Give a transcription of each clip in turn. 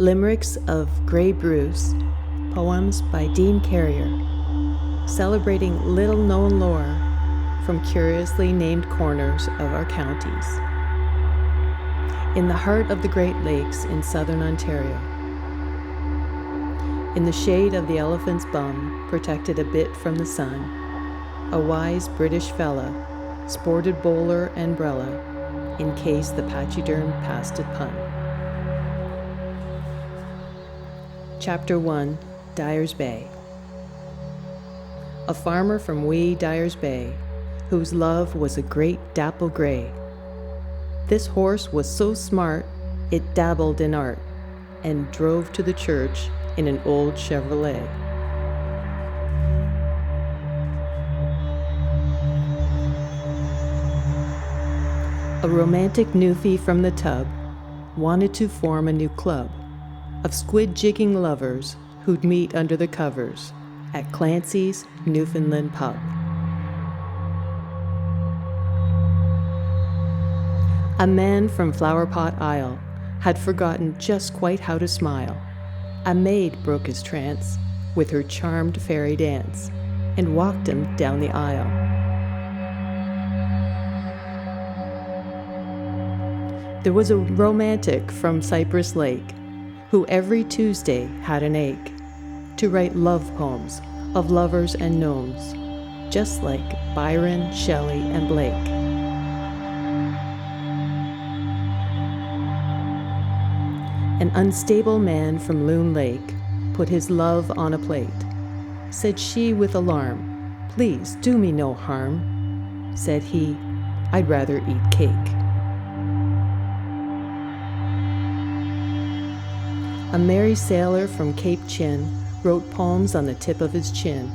Limericks of Grey Bruce, poems by Dean Carriere, celebrating little-known lore from curiously named corners of our counties. In the heart of the Great Lakes in southern Ontario, in the shade of the elephant's bum, protected a bit from the sun, a wise British fella sported bowler and umbrella in case the pachyderm passed it pun. Chapter 1, Dyer's Bay. A farmer from wee Dyer's Bay, whose love was a great dapple grey. This horse was so smart, it dabbled in art, and drove to the church in an old Chevrolet. A romantic newfie from the tub wanted to form a new club of squid-jigging lovers who'd meet under the covers at Clancy's Newfoundland pub. A man from Flowerpot Isle had forgotten just quite how to smile. A maid broke his trance with her charmed fairy dance and walked him down the aisle. There was a romantic from Cypress Lake who every Tuesday had an ache to write love poems of lovers and gnomes, just like Byron, Shelley, and Blake. An unstable man from Loon Lake put his love on a plate. Said she with alarm, "Please do me no harm." Said he, "I'd rather eat cake." A merry sailor from Cape Chin wrote poems on the tip of his chin.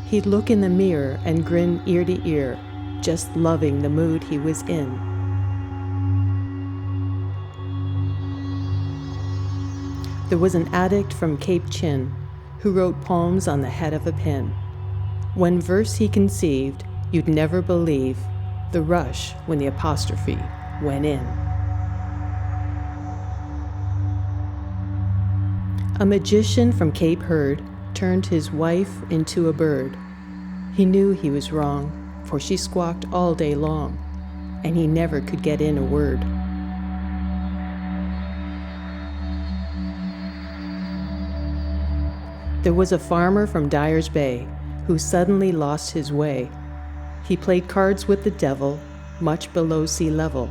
He'd look in the mirror and grin ear to ear, just loving the mood he was in. There was an addict from Cape Chin who wrote poems on the head of a pin. One verse he conceived, you'd never believe the rush when the apostrophe went in. A magician from Cape Herd turned his wife into a bird. He knew he was wrong, for she squawked all day long, and he never could get in a word. There was a farmer from Dyer's Bay who suddenly lost his way. He played cards with the devil, much below sea level,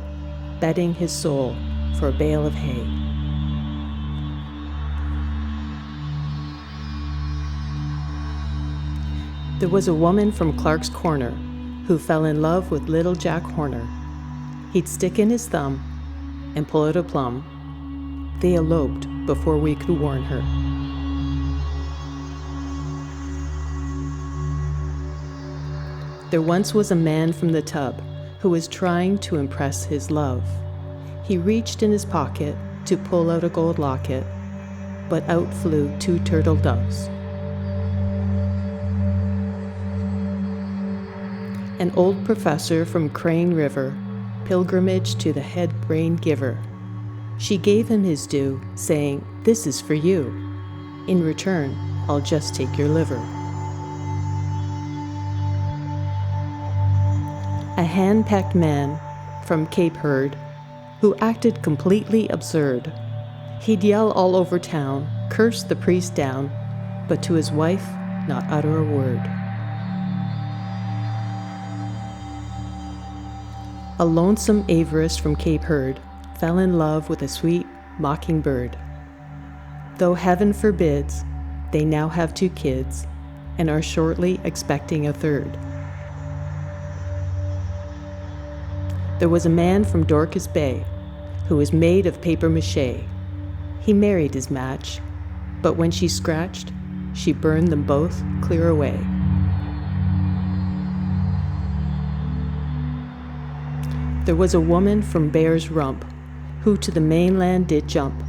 betting his soul for a bale of hay. There was a woman from Clark's Corner who fell in love with little Jack Horner. He'd stick in his thumb and pull out a plum. They eloped before we could warn her. There once was a man from the tub who was trying to impress his love. He reached in his pocket to pull out a gold locket, but out flew 2 turtle doves. An old professor from Crane River, pilgrimage to the head brain giver. She gave him his due, saying, "This is for you. In return, I'll just take your liver." A hand-packed man from Cape Herd who acted completely absurd. He'd yell all over town, curse the priest down, but to his wife not utter a word. A lonesome aviarist from Cape Herd fell in love with a sweet mockingbird. Though heaven forbids, they now have 2 kids and are shortly expecting a third. There was a man from Dorcas Bay who was made of papier-mâché. He married his match, but when she scratched, she burned them both clear away. There was a woman from Bear's Rump who to the mainland did jump.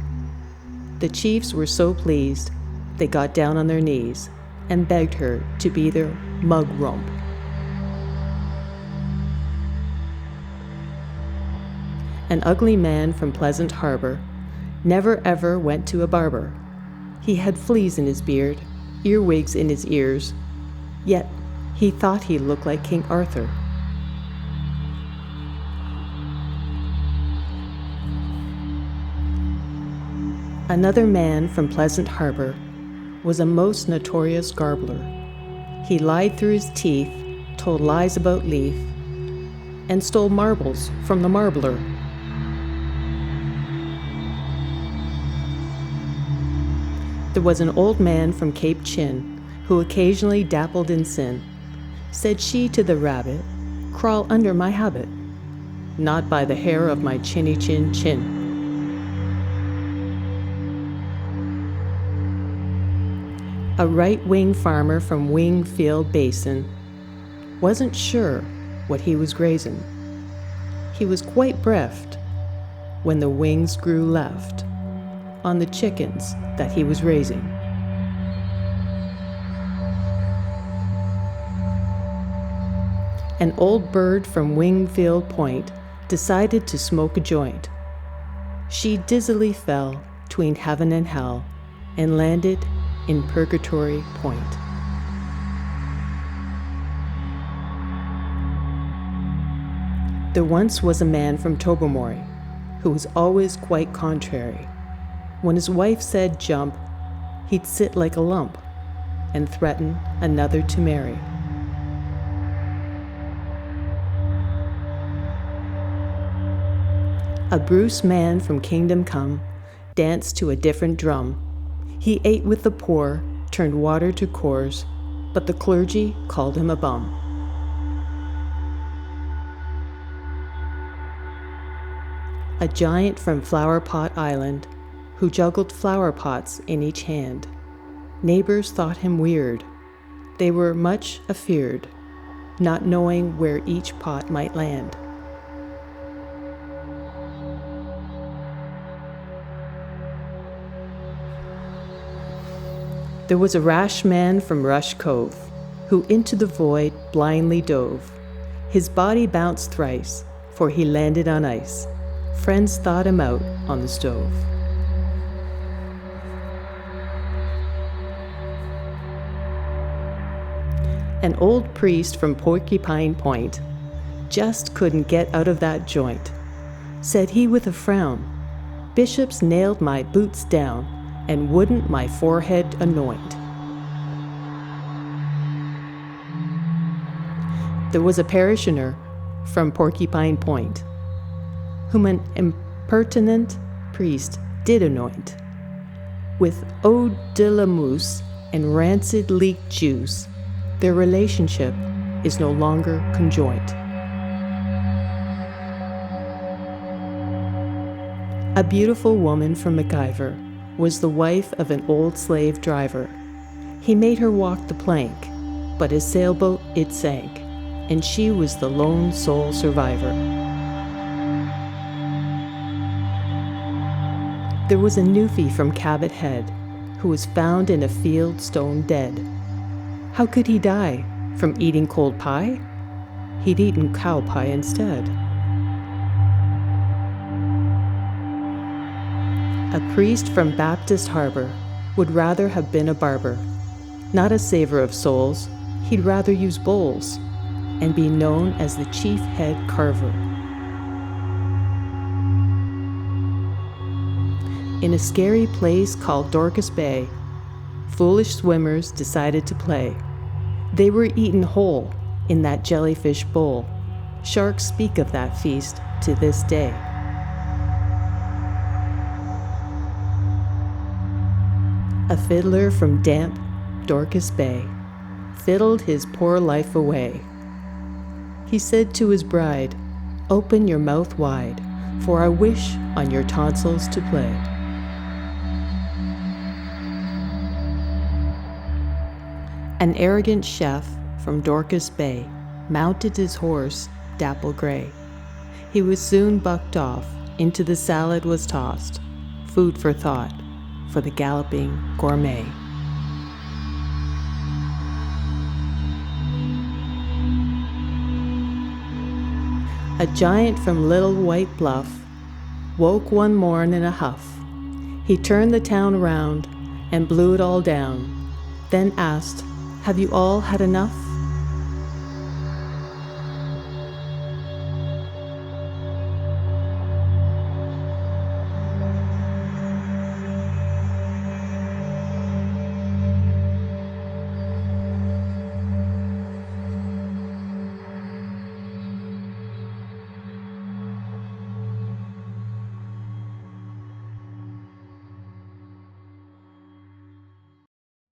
The chiefs were so pleased, they got down on their knees and begged her to be their mug rump. An ugly man from Pleasant Harbor never ever went to a barber. He had fleas in his beard, earwigs in his ears, yet he thought he looked like King Arthur. Another man from Pleasant Harbor was a most notorious garbler. He lied through his teeth, told lies about Leaf, and stole marbles from the marbler. There was an old man from Cape Chin who occasionally dabbled in sin. Said she to the rabbit, "Crawl under my habit, not by the hair of my chinny chin chin." A right-wing farmer from Wingfield Basin wasn't sure what he was grazing. He was quite breathed when the wings grew left on the chickens that he was raising. An old bird from Wingfield Point decided to smoke a joint. She dizzily fell 'tween heaven and hell and landed in Purgatory Point. There once was a man from Tobermory who was always quite contrary. When his wife said jump, he'd sit like a lump and threaten another to marry. A Bruce man from Kingdom Come danced to a different drum. He ate with the poor, turned water to cores, but the clergy called him a bum. A giant from Flower Pot Island who juggled flower pots in each hand. Neighbors thought him weird. They were much afeared, not knowing where each pot might land. There was a rash man from Rush Cove who into the void blindly dove. His body bounced thrice, for he landed on ice. Friends thawed him out on the stove. An old priest from Porcupine Point just couldn't get out of that joint. Said he with a frown, "Bishops nailed my boots down and wouldn't my forehead anoint." There was a parishioner from Porcupine Point whom an impertinent priest did anoint with eau de la mousse and rancid leek juice. Their relationship is no longer conjoint. A beautiful woman from MacIver was the wife of an old slave driver. He made her walk the plank, but his sailboat it sank, and she was the lone sole survivor. There was a Newfie from Cabot Head who was found in a field stone dead. How could he die? From eating cold pie? He'd eaten cow pie instead. A priest from Baptist Harbor would rather have been a barber. Not a saver of souls, he'd rather use bowls and be known as the chief head carver. In a scary place called Dorcas Bay, foolish swimmers decided to play. They were eaten whole in that jellyfish bowl. Sharks speak of that feast to this day. A fiddler from damp Dorcas Bay fiddled his poor life away. He said to his bride, "Open your mouth wide, for I wish on your tonsils to play." An arrogant chef from Dorcas Bay mounted his horse, dapple gray. He was soon bucked off, into the salad was tossed, food for thought for the galloping gourmet. A giant from Little White Bluff woke one morn in a huff. He turned the town around and blew it all down, then asked, "Have you all had enough?"